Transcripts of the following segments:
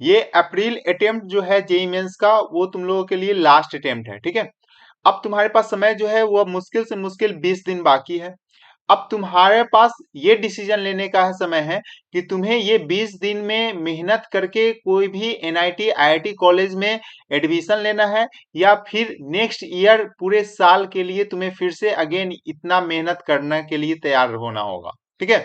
ये अप्रैल अटेम्प्ट जो है जेईई मेंस का, वो तुम लोगों के लिए लास्ट अटेम्प्ट है, ठीक है। अब तुम्हारे पास समय जो है वो मुश्किल से मुश्किल 20 दिन बाकी है। अब तुम्हारे पास ये डिसीजन लेने का है समय है कि तुम्हें ये 20 दिन में मेहनत करके कोई भी एनआईटी आईआईटी कॉलेज में एडमिशन लेना है, या फिर नेक्स्ट ईयर पूरे साल के लिए तुम्हें फिर से अगेन इतना मेहनत करने के लिए तैयार होना होगा, ठीक है।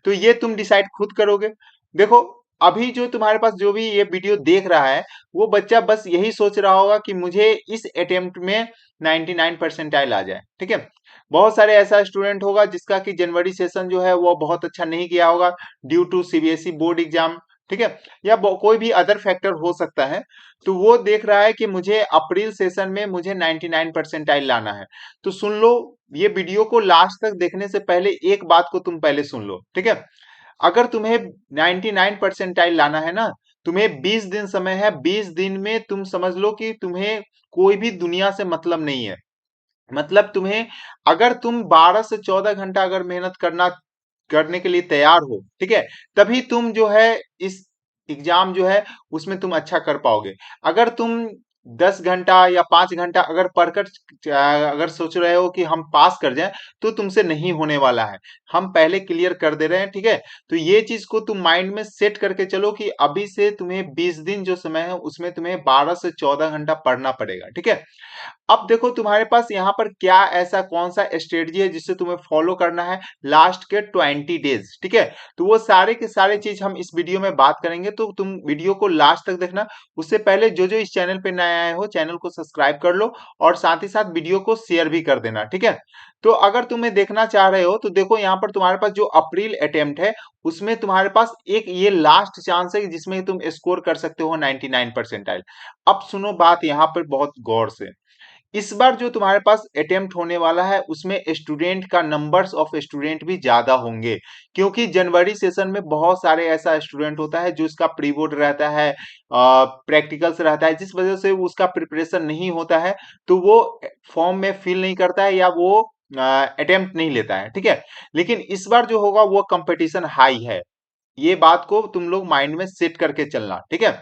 तो ये तुम डिसाइड खुद करोगे। देखो, अभी जो तुम्हारे पास जो भी ये वीडियो देख रहा है, वो बच्चा बस यही सोच रहा होगा कि मुझे इस अटेम्प्ट में 99 परसेंटाइल आ जाए, ठीक है। बहुत सारे ऐसा स्टूडेंट होगा जिसका कि जनवरी सेशन जो है वो बहुत अच्छा नहीं किया होगा due to CBSE board exam, ठीक है, या कोई भी अदर फैक्टर हो सकता है। तो वो देख रहा है कि मुझे अप्रैल सेशन में मुझे 99 परसेंटाइल लाना है। तो सुन लो, ये वीडियो को लास्ट तक देखने से पहले एक बात को तुम पहले सुन लो, ठीक है। अगर तुम्हें 99 परसेंटाइल लाना है ना, तुम्हें 20 दिन समय है। 20 दिन में तुम समझ लो कि तुम्हें कोई भी दुनिया से मतलब नहीं है। मतलब तुम्हें, अगर तुम 12 से 14 घंटा अगर मेहनत करने के लिए तैयार हो, ठीक है, तभी तुम जो है इस एग्जाम जो है उसमें तुम अच्छा कर पाओगे। अगर तुम 10 घंटा या 5 घंटा अगर पढ़कर अगर सोच रहे हो कि हम पास कर जाएं, तो तुमसे नहीं होने वाला है। हम पहले क्लियर कर दे रहे हैं, ठीक है। तो ये चीज को तुम माइंड में सेट करके चलो कि अभी से तुम्हें 20 दिन जो समय है उसमें तुम्हें 12 से 14 घंटा पढ़ना पड़ेगा, ठीक है। अब देखो, तुम्हारे पास यहाँ पर क्या ऐसा कौन सा स्ट्रेटजी है जिससे तुम्हें फॉलो करना है लास्ट के 20 डेज, ठीक है। तो वो सारे के सारे चीज हम इस वीडियो में बात करेंगे, तो तुम वीडियो को लास्ट तक देखना। उससे पहले जो जो इस चैनल पे नए आए हो, चैनल को सब्सक्राइब कर लो, और साथ ही साथ वीडियो को शेयर भी कर देना, ठीक है। तो अगर तुम्हें देखना चाह रहे हो तो देखो, यहाँ पर तुम्हारे पास जो अप्रैल अटेम्प्ट है उसमें तुम्हारे पास एक ये लास्ट चांस है जिसमें तुम स्कोर कर सकते हो 99 परसेंटाइल। अब सुनो बात यहाँ पर बहुत गौर से। इस बार जो तुम्हारे पास अटेम्प्ट होने वाला है उसमें स्टूडेंट का नंबर्स ऑफ स्टूडेंट भी ज्यादा होंगे, क्योंकि जनवरी सेशन में बहुत सारे ऐसा स्टूडेंट होता है जो इसका प्री बोर्ड रहता है, प्रैक्टिकल्स रहता है, जिस वजह से उसका प्रिपरेशन नहीं होता है, तो वो फॉर्म में फिल नहीं करता है या वो अटेम्प्ट नहीं लेता है, ठीक है। लेकिन इस बार जो होगा वो कंपटीशन हाई है। ये बात को तुम लोग माइंड में सेट करके चलना, ठीक है।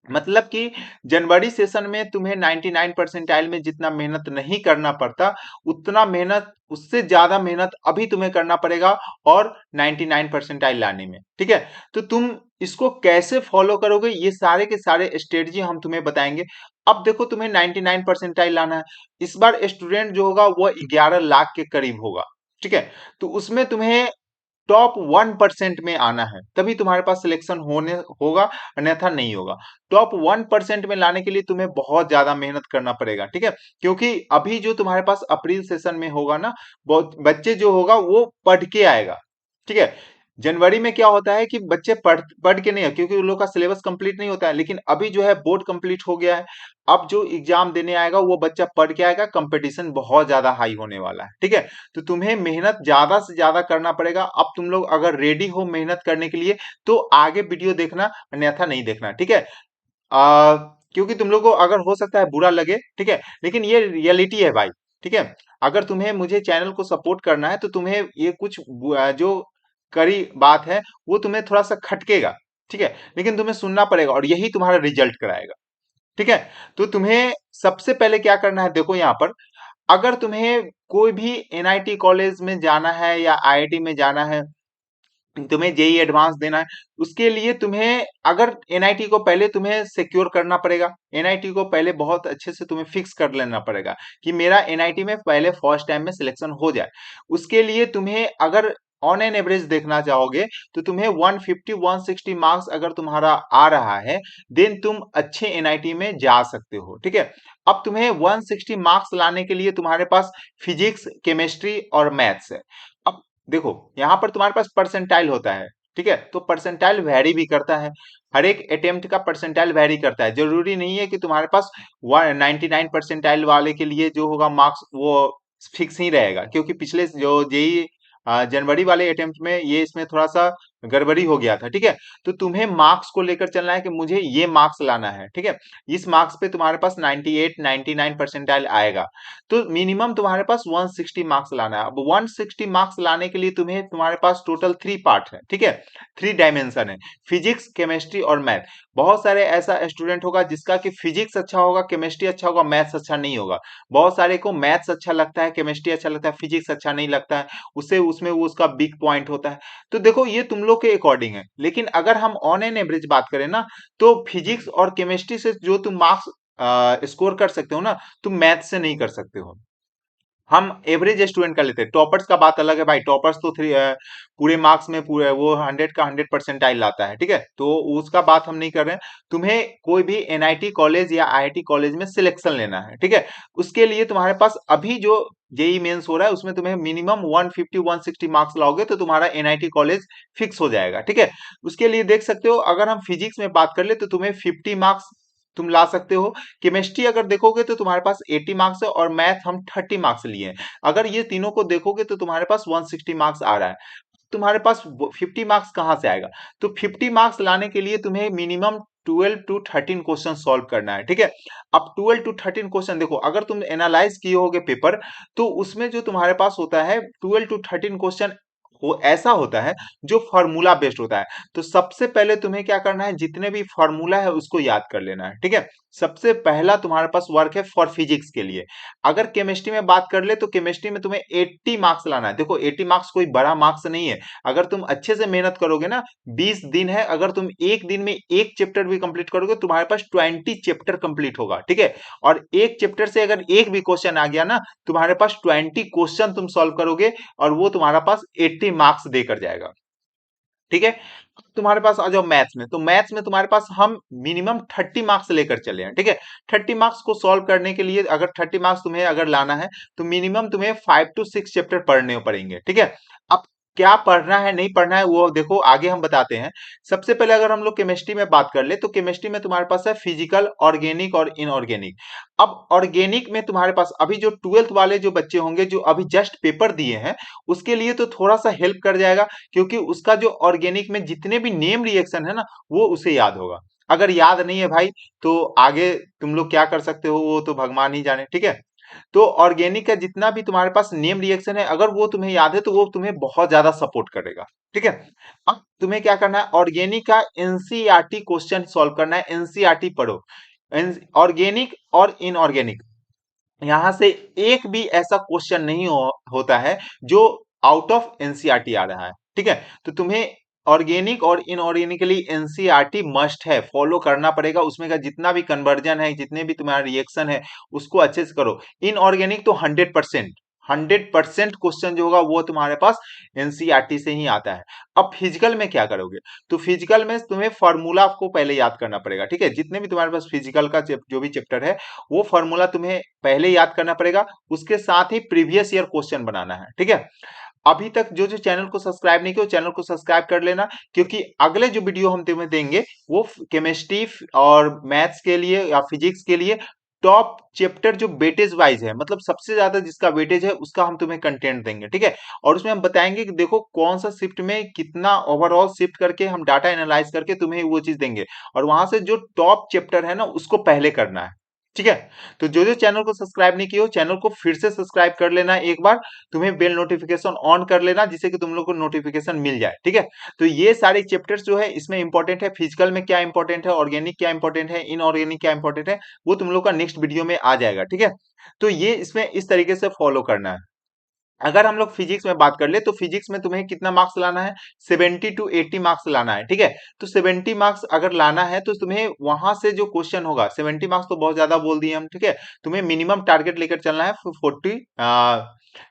मतलब कि जनवरी सेशन में तुम्हें 99 परसेंटाइल में जितना मेहनत नहीं करना पड़ता, उतना मेहनत, उससे ज्यादा मेहनत अभी तुम्हें करना पड़ेगा और 99 परसेंटाइल लाने में, ठीक है। तो तुम इसको कैसे फॉलो करोगे, ये सारे के सारे स्ट्रेटजी हम तुम्हें बताएंगे। अब देखो, तुम्हें 99 परसेंटाइल लाना है। इस बार स्टूडेंट जो होगा वो 11 लाख के करीब होगा, ठीक है। तो उसमें तुम्हें टॉप 1% में आना है, तभी तुम्हारे पास सिलेक्शन होने होगा, अन्यथा नहीं होगा। टॉप 1% में लाने के लिए तुम्हें बहुत ज्यादा मेहनत करना पड़ेगा, ठीक है। क्योंकि अभी जो तुम्हारे पास अप्रैल सेशन में होगा ना, बहुत बच्चे जो होगा वो पढ़ के आएगा, ठीक है। जनवरी में क्या होता है कि बच्चे पढ़ पढ़ के नहीं है, क्योंकि उन लोग का सिलेबस कंप्लीट नहीं होता है। लेकिन अभी जो है बोर्ड कंप्लीट हो गया है, अब जो एग्जाम देने आएगा वो बच्चा पढ़ के आएगा, कंपटीशन बहुत ज्यादा हाई होने वाला है, ठीक है। तो तुम्हें मेहनत ज्यादा से ज्यादा करना पड़ेगा। अब तुम लोग अगर रेडी हो मेहनत करने के लिए तो आगे वीडियो देखना, अन्यथा नहीं देखना, ठीक है। आ, क्योंकि तुम लोग को अगर हो सकता है बुरा लगे, ठीक है, लेकिन ये रियलिटी है भाई, ठीक है। अगर तुम्हें मुझे चैनल को सपोर्ट करना है तो तुम्हें ये कुछ जो कड़ी बात है वो तुम्हें थोड़ा सा खटकेगा, ठीक है, लेकिन तुम्हें सुनना पड़ेगा और यही तुम्हारा रिजल्ट कराएगा, ठीक है। तो तुम्हें सबसे पहले क्या करना है, देखो यहाँ पर, अगर तुम्हें कोई भी एनआईटी कॉलेज में जाना है या आईआईटी में जाना है, तुम्हें जेई एडवांस देना है, उसके लिए तुम्हें अगर एनआईटी को पहले तुम्हें सिक्योर करना पड़ेगा। एनआईटी को पहले बहुत अच्छे से तुम्हें फिक्स कर लेना पड़ेगा कि मेरा एनआईटी में पहले फर्स्ट टाइम में सिलेक्शन हो जाए। उसके लिए तुम्हें अगर ऑन एन एवरेज देखना चाहोगे तो तुम्हें 150 160 मार्क्स अगर तुम्हारा आ रहा है, देन तुम अच्छे एनआईटी में जा सकते हो, ठीक है। अब तुम्हें 160 मार्क्स लाने के लिए तुम्हारे पास फिजिक्स, केमिस्ट्री और मैथ्स है। अब देखो, यहाँ पर तुम्हारे पास परसेंटाइल होता है, ठीक है। तो परसेंटाइल वैरी भी करता है, हर एक अटेम्प्ट का परसेंटाइल वैरी करता है। जरूरी नहीं है कि तुम्हारे पास 99 परसेंटाइल वाले के लिए जो होगा मार्क्स वो फिक्स ही रहेगा, क्योंकि पिछले जो जेई जनवरी वाले अटेम्प्ट में ये इसमें थोड़ा सा गड़बड़ी हो गया था, ठीक है। तो तुम्हें मार्क्स को लेकर चलना है कि मुझे ये मार्क्स लाना है, ठीक है। इस मार्क्स पे तुम्हारे पास 98 99 परसेंटाइल आएगा, तो मिनिमम तुम्हारे पास 160 मार्क्स लाना है। अब 160 मार्क्स लाने के लिए तुम्हें तुम्हारे पास टोटल 3 पार्ट है, ठीक है, 3 डायमेंशन है, फिजिक्स, केमिस्ट्री और मैथ। बहुत सारे ऐसा स्टूडेंट होगा जिसका कि फिजिक्स अच्छा होगा, केमिस्ट्री अच्छा होगा, मैथ्स अच्छा नहीं होगा। बहुत सारे को मैथ्स अच्छा लगता है, केमिस्ट्री अच्छा लगता है, फिजिक्स अच्छा नहीं लगता है, उससे उसमें वो उसका वीक पॉइंट होता है। तो देखो ये तुम लोग के अकॉर्डिंग है, लेकिन अगर हम ऑन एन एवरेज बात करें ना, तो फिजिक्स और केमिस्ट्री से जो तुम मार्क्स स्कोर कर सकते हो ना, तुम मैथ से नहीं कर सकते हो। हम एवरेज स्टूडेंट का लेते हैं, टॉपर्स का बात अलग है भाई, टॉपर्स तो पूरे मार्क्स में पूरे वो 100 का 100 परसेंटाइल लाता है, ठीक है, तो उसका बात हम नहीं कर रहे हैं। तुम्हें कोई भी एनआईटी कॉलेज या आईआईटी कॉलेज में सिलेक्शन लेना है, ठीक है, उसके लिए तुम्हारे पास अभी जो जेई मेंस हो रहा है उसमें तुम्हें मिनिमम 150 160 मार्क्स लाओगे तो तुम्हारा एनआईटी कॉलेज फिक्स हो जाएगा, ठीक है। उसके लिए देख सकते हो, अगर हम फिजिक्स में बात कर ले तो तुम्हें 50 मार्क्स तुम ला सकते हो। केमिस्ट्री अगर देखोगे तो तुम्हारे पास 80 मार्क्स है, और मैथ हम 30 मार्क्स लिए हैं। अगर ये तीनों को देखोगे तो तुम्हारे पास 160 मार्क्स आ रहा है। तुम्हारे पास 50 मार्क्स कहाँ से आएगा? तो 50 मार्क्स लाने के लिए तुम्हें मिनिमम 12 टू 13 क्वेश्चन सॉल्व करना है, ठीक है। अब 12 टू 13 क्वेश्चन देखो, अगर तुम एनालाइज किए होगे पेपर, तो उसमें जो तुम्हारे पास होता है 12 टू 13 क्वेश्चन, वो ऐसा होता है जो फॉर्मूला बेस्ड होता है। तो सबसे पहले तुम्हें क्या करना है, जितने भी फॉर्मूला है उसको याद कर लेना है, ठीक है। सबसे पहला तुम्हारे पास वर्क है फॉर फिजिक्स के लिए। अगर केमिस्ट्री में बात कर ले तो केमिस्ट्री में तुम्हें 80 मार्क्स लाना है। देखो 80 मार्क्स कोई बड़ा मार्क्स नहीं है। अगर तुम अच्छे से मेहनत करोगे ना, 20 दिन है, अगर तुम एक दिन में एक चैप्टर भी कंप्लीट करोगे तुम्हारे पास 20 चैप्टर कंप्लीट होगा, ठीक है। और एक चैप्टर से अगर एक भी क्वेश्चन आ गया ना, तुम्हारे पास 20 क्वेश्चन तुम सॉल्व करोगे, और वो तुम्हारा पास 80 मार्क्स देकर जाएगा, ठीक है। अब तुम्हारे पास आ जाओ मैथ्स में, तो मैथ्स में तुम्हारे पास हम मिनिमम 30 मार्क्स लेकर चले हैं, ठीक है। 30 मार्क्स को सॉल्व करने के लिए, अगर 30 मार्क्स तुम्हें अगर लाना है, तो मिनिमम तुम्हें 5 टू 6 चैप्टर पढ़ने पड़ेंगे, ठीक है। अब क्या पढ़ना है नहीं पढ़ना है वो देखो आगे हम बताते हैं। सबसे पहले अगर हम लोग केमिस्ट्री में बात कर ले, तो केमिस्ट्री में तुम्हारे पास है फिजिकल, ऑर्गेनिक और इनऑर्गेनिक। अब ऑर्गेनिक में तुम्हारे पास अभी जो 12th वाले जो बच्चे होंगे जो अभी जस्ट पेपर दिए हैं, उसके लिए तो थोड़ा सा हेल्प कर जाएगा, क्योंकि उसका जो ऑर्गेनिक में जितने भी नेम रिएक्शन है ना, वो उसे याद होगा। अगर याद नहीं है भाई, तो आगे तुम लोग क्या कर सकते हो वो तो भगवान ही जाने, ठीक है। तो ऑर्गेनिक का जितना भी तुम्हारे पास नेम रिएक्शन है, अगर वो तुम्हें याद है तो वो तुम्हें बहुत ज्यादा सपोर्ट करेगा, ठीक है। अब तुम्हें क्या करना है, ऑर्गेनिक का एनसीईआरटी क्वेश्चन सॉल्व करना है, एनसीईआरटी पढ़ो। ऑर्गेनिक और इनऑर्गेनिक, यहां से एक भी ऐसा क्वेश्चन नहीं होता है जो आउट ऑफ एनसीईआरटी आ रहा है, ठीक है। तो तुम्हें ऑर्गेनिक और इनऑर्गेनिकली एनसीईआरटी मस्ट है, फॉलो करना पड़ेगा। उसमें का जितना भी कन्वर्जन है, जितने भी तुम्हारा रिएक्शन है, उसको अच्छे से करो। इनऑर्गेनिक तो 100% क्वेश्चन जो होगा वो तुम्हारे पास एनसीईआरटी से ही आता है। अब फिजिकल में क्या करोगे, तो फिजिकल में तुम्हें फॉर्मूला को पहले याद करना पड़ेगा, ठीक है। जितने भी तुम्हारे पास फिजिकल का जो भी चैप्टर है, वो फॉर्मूला तुम्हें पहले याद करना पड़ेगा। उसके साथ ही प्रीवियस ईयर क्वेश्चन बनाना है, ठीक है। अभी तक जो जो चैनल को सब्सक्राइब नहीं किया, चैनल को सब्सक्राइब कर लेना, क्योंकि अगले जो वीडियो हम तुम्हें देंगे वो केमिस्ट्री और मैथ्स के लिए या फिजिक्स के लिए टॉप चैप्टर जो वेटेज वाइज है, मतलब सबसे ज्यादा जिसका वेटेज है उसका हम तुम्हें कंटेंट देंगे, ठीक है। और उसमें हम बताएंगे कि देखो कौन सा शिफ्ट में कितना ओवरऑल शिफ्ट करके हम डाटा एनालाइज करके तुम्हें वो चीज देंगे, और वहां से जो टॉप चैप्टर है ना उसको पहले करना है, ठीक है। तो जो जो चैनल को सब्सक्राइब नहीं किया हो, चैनल को फिर से सब्सक्राइब कर लेना एक बार। तुम्हें बेल नोटिफिकेशन ऑन कर लेना, जिससे कि तुम लोग को नोटिफिकेशन मिल जाए, ठीक है। तो ये सारे चैप्टर्स जो है इसमें इंपॉर्टेंट है, फिजिकल में क्या इंपॉर्टेंट है, ऑर्गेनिक क्या इंपॉर्टेंट है, इनऑर्गेनिक क्या इंपॉर्टेंट है, वो तुम लोग का नेक्स्ट वीडियो में आ जाएगा, ठीक है। तो ये इसमें इस तरीके से फॉलो करना है। अगर हम लोग फिजिक्स में बात कर ले, तो फिजिक्स में तुम्हें कितना मार्क्स लाना है, 70 टू 80 मार्क्स लाना है, ठीक है। तो 70 मार्क्स अगर लाना है तो तुम्हें वहां से जो क्वेश्चन होगा, 70 मार्क्स तो बहुत ज्यादा बोल दिए हम, ठीक है। तुम्हें मिनिमम टारगेट लेकर चलना है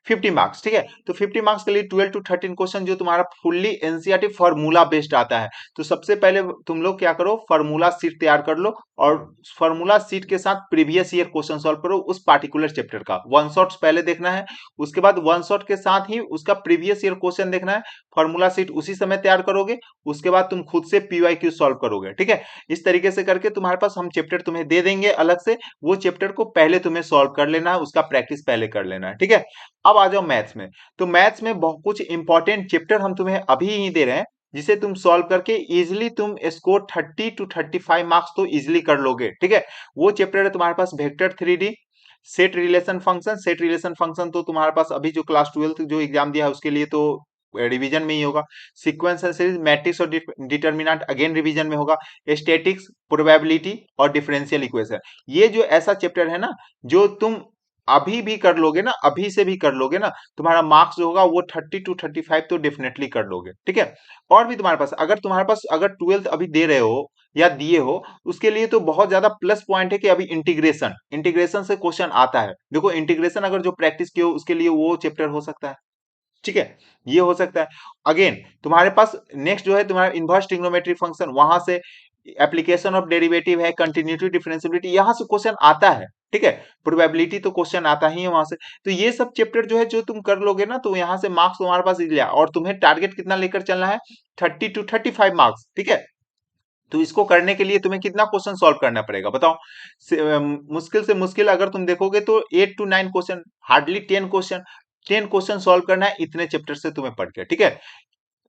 50 मार्क्स, ठीक है। तो 50 मार्क्स के लिए 12 टू 13 क्वेश्चन जो तुम्हारा फुल्ली एनसीईआरटी फॉर्मूला बेस्ड आता है। तो सबसे पहले तुम लोग क्या करो, फॉर्मूला सीट तैयार कर लो, और फॉर्मूला सीट के साथ प्रीवियस ईयर क्वेश्चन सॉल्व करो उस पार्टिकुलर चैप्टर का। वन शॉट्स पहले देखना है, उसके बाद वन शॉट के साथ ही उसका प्रीवियस ईयर क्वेश्चन देखना है। फॉर्मूला सीट उसी समय तैयार करोगे, उसके बाद तुम खुद से पीवाईक्यू सॉल्व करोगे, ठीक है। इस तरीके से करके तुम्हारे पास हम चैप्टर तुम्हें दे देंगे अलग से, वो चैप्टर को पहले तुम्हें सॉल्व कर लेना है, उसका प्रैक्टिस पहले कर लेना है, ठीक है। अब आ जाओ मैथ्स में। तो मैथ्स में बहुत कुछ इंपॉर्टेंट चैप्टर हम तुम्हें अभी ही दे रहे हैं, जिसे तुम सॉल्व करके इजिली तुम स्कोर 30 to 35 मार्क्स तो इजिली कर लोगे, ठीक है। वो चैप्टर है तुम्हारे पास vector 3D, set relation function तो तुम्हारे पास अभी जो क्लास 12 जो एग्जाम दिया है उसके लिए तो रिवीजन में ही होगा। सीक्वेंस एंड सीरीज, मैट्रिक्स और डिटर्मिनेंट अगेन रिवीजन में होगा। स्टैटिक्स, प्रोबेबिलिटी और डिफरेंशियल इक्वेशन, ये जो ऐसा चैप्टर है ना, जो तुम अभी भी कर लोगे ना, अभी से भी कर लोगे ना, तुम्हारा मार्क्स जो होगा वो 30 to 35 तो डेफिनेटली कर लोगे, ठीक है। और भी तुम्हारे पास अगर 12th अभी दे रहे हो या दिए हो, उसके लिए तो बहुत ज्यादा प्लस पॉइंट है कि अभी इंटीग्रेशन इंटीग्रेशन से क्वेश्चन आता है। देखो इंटीग्रेशन अगर जो प्रैक्टिस किए हो उसके लिए वो चैप्टर हो सकता है, ठीक है। ये हो सकता है। अगेन तुम्हारे पास नेक्स्ट जो है तुम्हारा इनवर्स ट्रिग्नोमेट्री फंक्शन, वहां से एप्लीकेशन ऑफ डेरिवेटिव है, कंटिन्यूटी, डिफरेंशियबिलिटी, यहाँ से क्वेश्चन आता है, ठीक है। प्रोबेबिलिटी तो क्वेश्चन आता ही है वहां से। तो ये सब चैप्टर जो है जो तुम कर लोगे ना, तो यहाँ से मार्क्स तुम्हारे पास इजिली और तुम्हें टारगेट कितना लेकर चलना है, 30 to 35 मार्क्स, ठीक है। तो इसको करने के लिए तुम्हें कितना क्वेश्चन सॉल्व करना पड़ेगा बताओ। मुश्किल से मुश्किल अगर तुम देखोगे तो 8 to 9 question, hardly 10 question, 10 question solve करना है इतने चैप्टर से तुम्हें पढ़ के, ठीक है।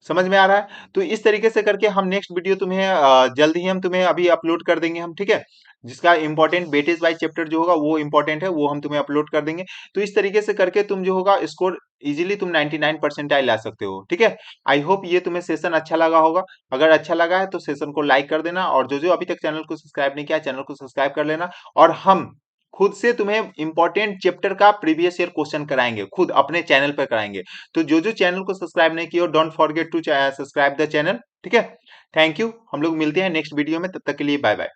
समझ में आ रहा है? तो इस तरीके से करके हम नेक्स्ट वीडियो तुम्हें जल्द ही हम तुम्हें अभी अपलोड कर देंगे हम, ठीक है। जिसका इंपॉर्टेंट वेटेज वाइज चैप्टर जो होगा वो इंपॉर्टेंट है, वो हम तुम्हें अपलोड कर देंगे। तो इस तरीके से करके तुम जो होगा स्कोर इजीली तुम 99 परसेंटाइल ला सकते हो, ठीक है। आई होप ये तुम्हें सेशन अच्छा लगा होगा। अगर अच्छा लगा है तो सेशन को लाइक कर देना, और जो जो अभी तक चैनल को सब्सक्राइब नहीं किया चैनल को सब्सक्राइब कर लेना। और हम खुद से तुम्हें इंपॉर्टेंट चैप्टर का प्रीवियस ईयर क्वेश्चन कराएंगे, खुद अपने चैनल पर कराएंगे। तो जो जो चैनल को सब्सक्राइब नहीं किया don't forget to subscribe the channel, ठीक है। थैंक यू, हम लोग मिलते हैं नेक्स्ट वीडियो में, तब तक के लिए बाय बाय।